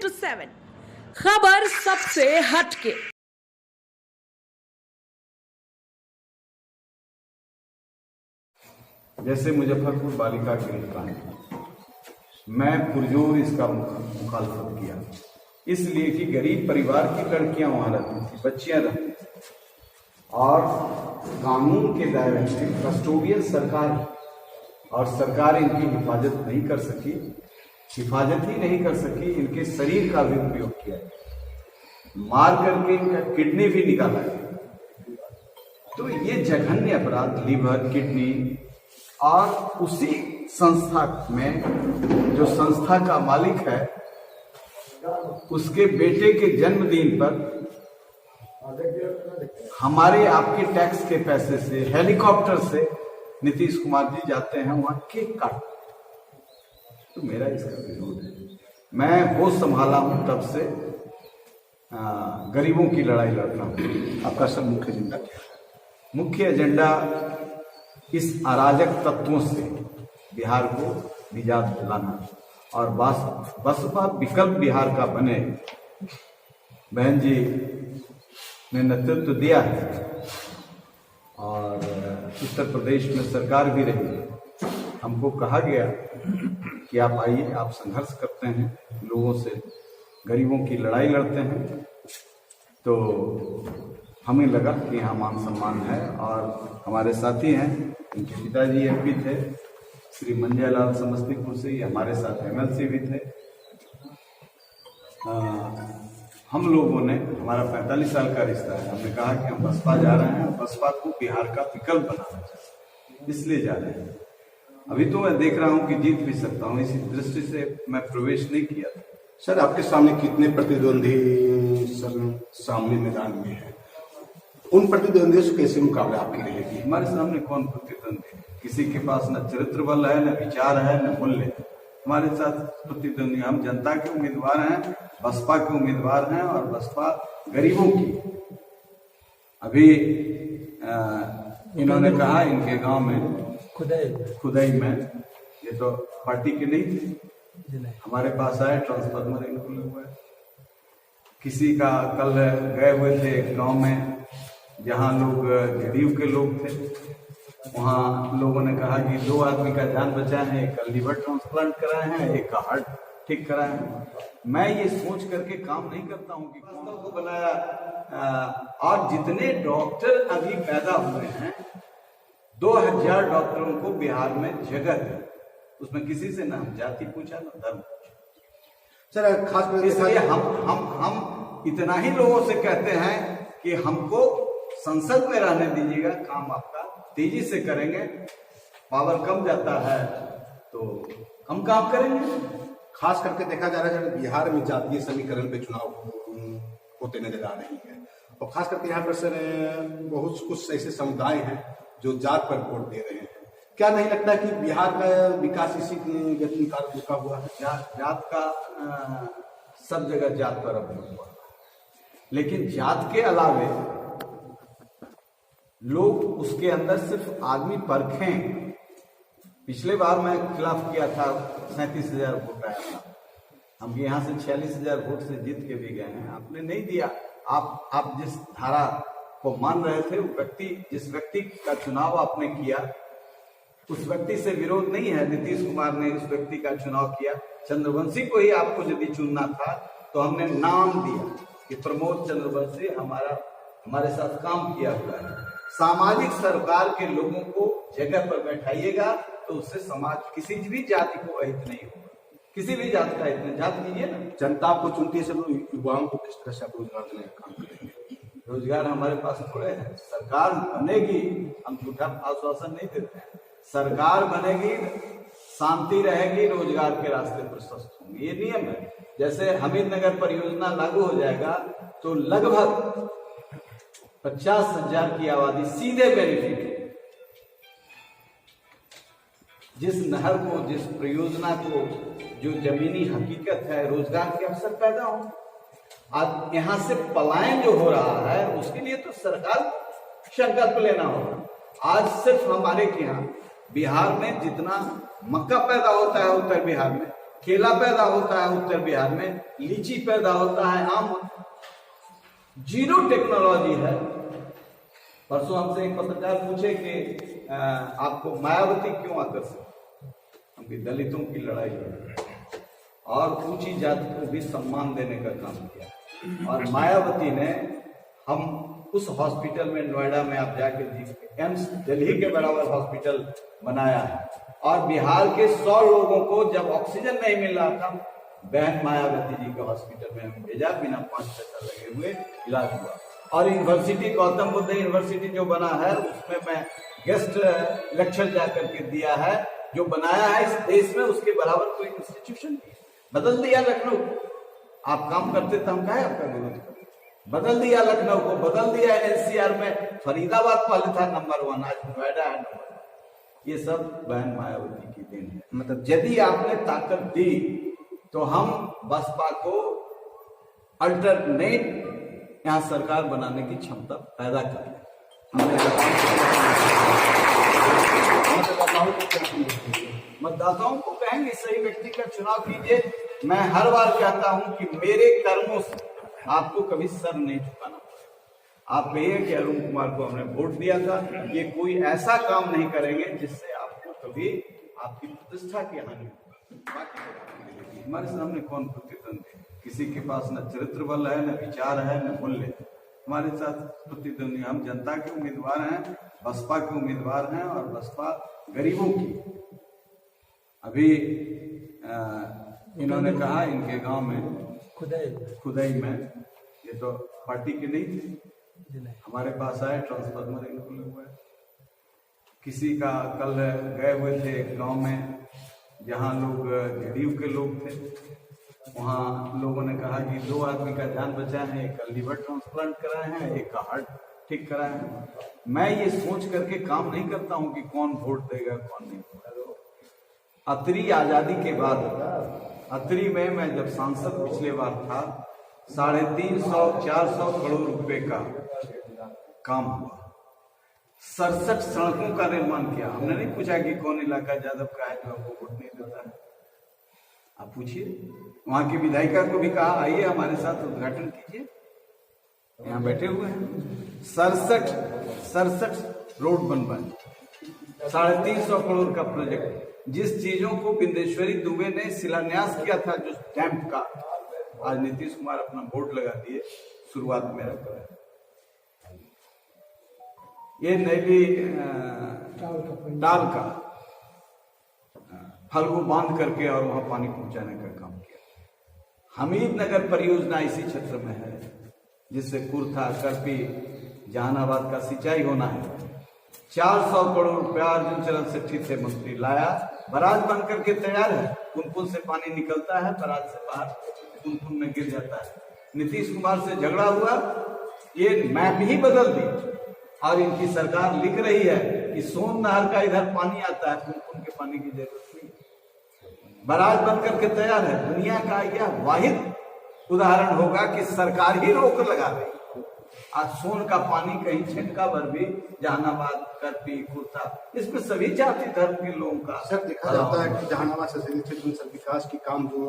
7 खबर सबसे हटके। जैसे मुजफ्फरपुर बालिका गृह कांड, मैं पुरजोर इसका मुखालफत किया, इसलिए कि गरीब परिवार की लड़कियां वहां रहती थी, बच्चियां रहती थी और कानून के दायरे में कस्टोडियन सरकार और सरकार इनकी हिफाजत नहीं कर सकी, हिफाजत ही नहीं कर सकी, इनके शरीर का भी उपयोग किया, मार करके इनका किडनी भी निकाला है। तो ये जघन्य अपराध, लीवर, किडनी, और उसी संस्था में जो संस्था का मालिक है उसके बेटे के जन्मदिन पर हमारे आपके टैक्स के पैसे से हेलीकॉप्टर से नीतीश कुमार जी जाते हैं वहां केक काट। तो मेरा इसका विरोध है। मैं होश संभाला हूं तब से गरीबों की लड़ाई लड़ रहा हूं। आपका सब मुख्य एजेंडा क्या है? मुख्य एजेंडा इस अराजक तत्वों से बिहार को निजात दिलाना और बसपा विकल्प बिहार का बने। बहन जी ने नेतृत्व दिया है और उत्तर प्रदेश में सरकार भी रही। हमको कहा गया कि आप आइए, आप संघर्ष करते हैं, लोगों से गरीबों की लड़ाई लड़ते हैं। तो हमें लगा कि यहाँ मान सम्मान है और हमारे साथी हैं, इनके पिताजी एमपी थे, श्री मंजयलाल समस्तीपुर से, ये हमारे साथ एमएलसी भी थे। हम लोगों ने, हमारा 45 साल का रिश्ता है, हमने कहा कि हम बसपा जा रहे हैं, बसपा को बिहार का विकल्प बनाना चाहिए, इसलिए जा रहे हैं। अभी तो मैं देख रहा हूँ कि जीत भी सकता हूँ, इसी दृष्टि से मैं प्रवेश नहीं किया था। सर, आपके सामने कितने प्रतिद्वंदी सर सामने मैदान में है? उन प्रतिद्वंदियों से कैसे मुकाबला आपकी रहेगी? हमारे सामने कौन प्रतिद्वंदी? किसी के पास न चरित्र बल है, न विचार है, न मूल्य है। हमारे साथ प्रतिद्वंदी, हम जनता के उम्मीदवार हैं, बसपा के उम्मीदवार हैं और बसपा गरीबों की। अभी इन्होंने कहा इनके गांव में खुदाई में, ये तो पार्टी के नहीं थे, हमारे पास आए, ट्रांसफार्मर इनको हुआ है। किसी का कल गए हुए थे गांव में जहां लोग जेडीयू के लोग थे, वहां लोगों ने कहा कि 2 आदमी का जान बचाए हैं, एक का लीवर ट्रांसप्लांट कराए हैं, एक का हार्ट ठीक कराए हैं। मैं ये सोच करके काम नहीं करता हूं कि कौन को बनाया। और जितने डॉक्टर अभी पैदा हुए हैं, 2000 डॉक्टरों को बिहार में जगह है, उसमें किसी से ना जाति पूछा ना धर्म पूछा। सर, खास इसलिए हम इतना ही लोगों से कहते हैं कि हमको संसद में रहने दीजिएगा, काम आपका तेजी से करेंगे। पावर कम जाता है तो हम काम करेंगे। खास करके देखा जा रहा है बिहार में जातीय समीकरण पे चुनाव होते नजर आ रही है, और खास करके यहाँ पर सर बहुत कुछ ऐसे समुदाय हैं जो जात पर वोट दे रहे हैं। क्या नहीं लगता कि बिहार का विकास इसी गति का रुका हुआ है? जात का सब जगह जात पर अब हुआ, लेकिन जात के अलावे लोग उसके अंदर सिर्फ आदमी परखें। पिछले बार मैं खिलाफ किया था, 37,000 वोट आया था, हम यहाँ से 46,000 वोट से जीत के भी गए हैं। आपने नहीं दिया। आप जिस धारा को मान रहे थे, वो व्यक्ति, जिस व्यक्ति का चुनाव आपने किया, उस व्यक्ति से विरोध नहीं है। नीतीश कुमार ने इस व्यक्ति का चुनाव किया। चंद्रवंशी को ही आपको यदि चुनना था तो हमने नाम दिया कि प्रमोद चंद्रवंशी हमारे साथ काम किया हुआ है। सामाजिक सरकार के लोगों को जगह पर बैठाइएगा तो उससे समाज किसी भी जाति को अहित नहीं होगा, किसी भी जाति का हित नहीं। जात कीजिए ना, जनता आपको चुनती है, सब युवाओं को किस तरह से आप रोजगार देने का काम करेंगे? रोजगार हमारे पास थोड़े है। सरकार बनेगी, हम झूठा आश्वासन नहीं देते हैं। सरकार बनेगी, शांति रहेगी, रोजगार के रास्ते प्रशस्त होंगे, ये नियम है। जैसे हमीरनगर परियोजना लागू हो जाएगा तो लगभग 50,000 की आबादी सीधे बेनिफिट है। जिस नहर को, जिस परियोजना को, जो जमीनी हकीकत है, रोजगार के अवसर पैदा हो। आज यहाँ से पलायन जो हो रहा है उसके लिए तो सरकार संकल्प लेना होगा। आज सिर्फ हमारे यहाँ बिहार में जितना मक्का पैदा होता है उत्तर बिहार में, केला पैदा होता है उत्तर बिहार में, लीची पैदा होता है, आम होता है। जीरो टेक्नोलॉजी है। परसों हमसे एक पत्रकार पूछे कि आपको मायावती क्यों आकर्षित? हमकी दलितों की लड़ाई है और ऊंची जाति को भी सम्मान देने का काम किया। और मायावती ने हम उस हॉस्पिटल में नोएडा में आप जाकर देखिए, एम्स दिल्ली के बराबर हॉस्पिटल बनाया है। और बिहार के 100 लोगों को जब ऑक्सीजन नहीं मिल रहा था, बहन मायावती जी के हॉस्पिटल में हम भेजा, बिना 5 पैसा लगे हुए इलाज हुआ। और यूनिवर्सिटी, गौतम बुद्ध यूनिवर्सिटी जो बना है, उसमें मैं गेस्ट लेक्चर जाकर के दिया है। जो बनाया है इस देश में, उसके बराबर कोई इंस्टीट्यूशन नहीं। बदल दिया लखनऊ। आप काम करते तो हम कहे आपका विरोध करते। बदल दिया लखनऊ को, बदल दिया एनसीआर में। फरीदाबाद पहले था नंबर 1, आज नोएडा है नंबर 1। ये सब बहन मायावती की देन है। मतलब यदि आपने ताकत दी तो हम बसपा को अल्टरनेट यहाँ सरकार बनाने की क्षमता पैदा कर लें। मतदाताओं को कहेंगे सही व्यक्ति का चुनाव कीजिए। मैं हर बार कहता हूं कि मेरे कर्मों से आपको कभी सर नहीं झुकाना पड़ेगा। आप कहिए कि अरुण कुमार को हमने वोट दिया था, ये कोई ऐसा काम नहीं करेंगे जिससे आपको कभी आपकी प्रतिष्ठा की हानि हो। हमारे सामने कौन प्रतिद्वंदी? किसी के पास न चरित्र बल है, न विचार है, न मूल्य। हमारे साथ प्रतिद्वंदी, हम जनता के उम्मीदवार हैं, बसपा के उम्मीदवार हैं और बसपा गरीबों की। अभी इन्होंने कहा इनके गांव में खुदाई में, ये तो पार्टी के नहीं थे, हमारे पास आए, ट्रांसफार्मर इनको हुआ है। किसी का कल गए हुए थे गांव में जहां लोग जेडीयू के लोग थे, वहां लोगों ने कहा कि 2 आदमी का जान बचा है, एक का लीवर ट्रांसप्लांट कराए हैं, एक का हार्ट ठीक कराए हैं। मैं ये सोच करके काम नहीं करता हूं कि कौन वोट देगा कौन नहीं। अतरी आजादी के बाद, अतरी में मैं जब सांसद पिछले बार था, 350-400 करोड़ रुपए का काम हुआ। 67 सड़कों का निर्माण किया। हमने नहीं पूछा कि कौन इलाका यादव का है जो आपको वोट नहीं देता है। आप पूछिए, वहां की विधायिका को भी कहा आइए हमारे साथ उद्घाटन कीजिए, यहाँ बैठे हुए हैं। 67 रोड बनवाए, 350 करोड़ का प्रोजेक्ट। जिस चीजों को बिंदेश्वरी दुबे ने शिलान्यास किया था, जो डैम का, आज नीतीश कुमार अपना बोर्ड लगा दिए, शुरुआत में रखा है। ये नैली डाल का फल्गु बांध करके और वहां पानी पहुंचाने का काम किया। हमीद नगर परियोजना इसी क्षेत्र में है, जिससे कुर्था, करपी, जहानाबाद का सिंचाई होना है। 400 करोड़ रुपया अर्जुन चरण सेठी थे मंत्री, लाया, बराज बन करके तैयार है। पुनपुन से पानी निकलता है, बराज से बाहर पुनपुन में गिर जाता है। नीतीश कुमार से झगड़ा हुआ, ये मैप ही बदल दी और इनकी सरकार लिख रही है कि सोन नहर का इधर पानी आता है, पुनपुन के पानी की जरूरत नहीं। बराज बन करके तैयार है। दुनिया का यह वाहिद उदाहरण होगा कि सरकार ही रोक लगा रही। आज सोन का पानी कहीं छिटका भर भी जहानाबाद, करपी, कुर्ता, इसमें सभी जाति धर्म के लोगों का। सर, देखा जाता है कि जहानाबाद से विकास की काम जो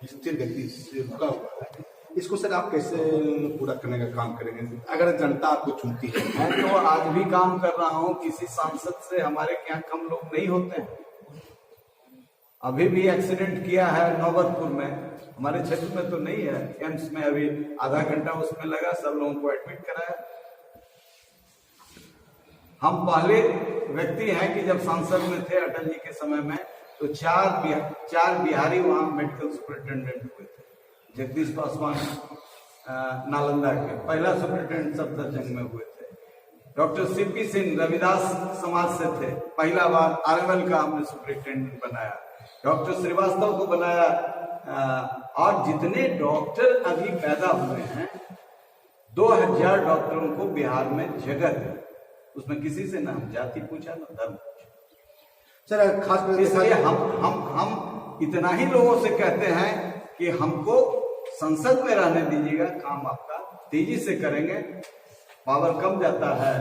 स्थिर गति से रुका हुआ है, इसको सर आप कैसे पूरा करने का काम करेंगे अगर जनता आपको चुनती है? मैं तो आज भी काम कर रहा हूँ, किसी सांसद से हमारे यहाँ कम लोग नहीं होते हैं। अभी भी एक्सीडेंट किया है नौबतपुर में, हमारे क्षेत्र में तो नहीं है, एम्स में अभी आधा घंटा उसमें लगा, सब लोगों को एडमिट कराया। हम पहले व्यक्ति हैं कि जब सांसद में थे अटल जी के समय में, तो 4 बिहारी वहां मेडिकल सुपरिटेंडेंट हुए थे। जगदीश पासवान नालंदा के पहला सुपरिटेंडेंट सफदरजंग में हुए थे। डॉक्टर सीपी सिंह रविदास समाज से थे, पहला बार आरएमएल का हमने सुपरिटेंडेंट बनाया। डॉक्टर श्रीवास्तव को बनाया। और जितने डॉक्टर अभी पैदा हुए हैं, 2000 डॉक्टरों को बिहार में जगह है। उसमें किसी से ना जाति पूछा ना धर्म पूछा। सर, खास इसलिए हम इतना ही लोगों से कहते हैं कि हमको संसद में रहने दीजिएगा, काम आपका तेजी से करेंगे। पावर कम जाता है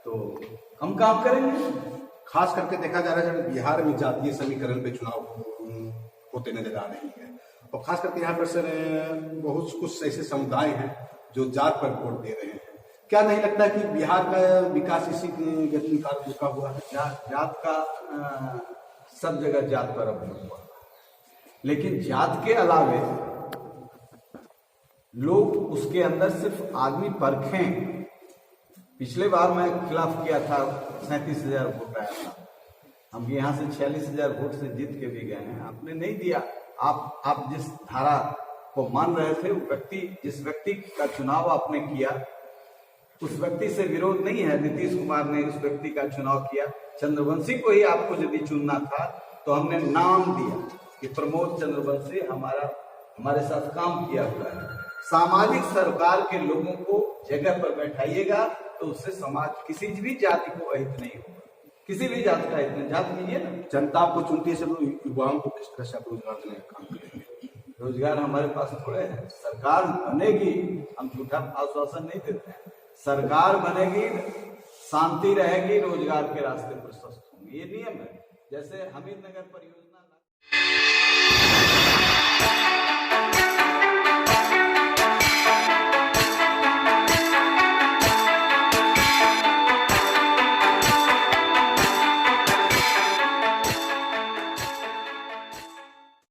तो हम काम करेंगे। खास करके देखा जा रहा है बिहार में जातीय समीकरण पे चुनाव होते नजर आ रही है। और खास करके यहाँ पर सर बहुत कुछ ऐसे समुदाय हैं जो जात पर वोट दे रहे हैं। क्या नहीं लगता कि बिहार का विकास इसी गति का रुका हुआ है? जात का सब जगह जात पर अब हुआ, लेकिन जात के अलावे लोग उसके अंदर सिर्फ आदमी परखें। पिछले बार मैं खिलाफ किया था, 37,000 वोट आया था। हम यहाँ से 46,000 वोट से जीत के भी गए हैं, आपने नहीं दिया। आप जिस धारा को मान रहे थे, वो व्यक्ति, जिस व्यक्ति का चुनाव आपने किया, उस व्यक्ति से विरोध नहीं है। नीतीश कुमार ने उस व्यक्ति का चुनाव किया। चंद्रवंशी को ही आपको यदि चुनना था तो हमने नाम दिया कि प्रमोद चंद्रवंशी हमारे साथ काम किया हुआ है। सामाजिक सरकार के लोगों को जगह पर बैठाइएगा तो उससे समाज किसी भी जाति को अहित नहीं होगा, किसी भी जाति का हित नहीं। जात कीजिए ना, जनता आपको चुनती है, सब युवाओं को किस तरह से आप रोजगार देने का काम करेंगे? रोजगार हमारे पास थोड़े है। सरकार बनेगी, हम झूठा आश्वासन नहीं देते हैं। सरकार बनेगी, शांति रहेगी, रोजगार के रास्ते प्रशस्त होंगे, ये नियम है। जैसे हमीरनगर परियोजना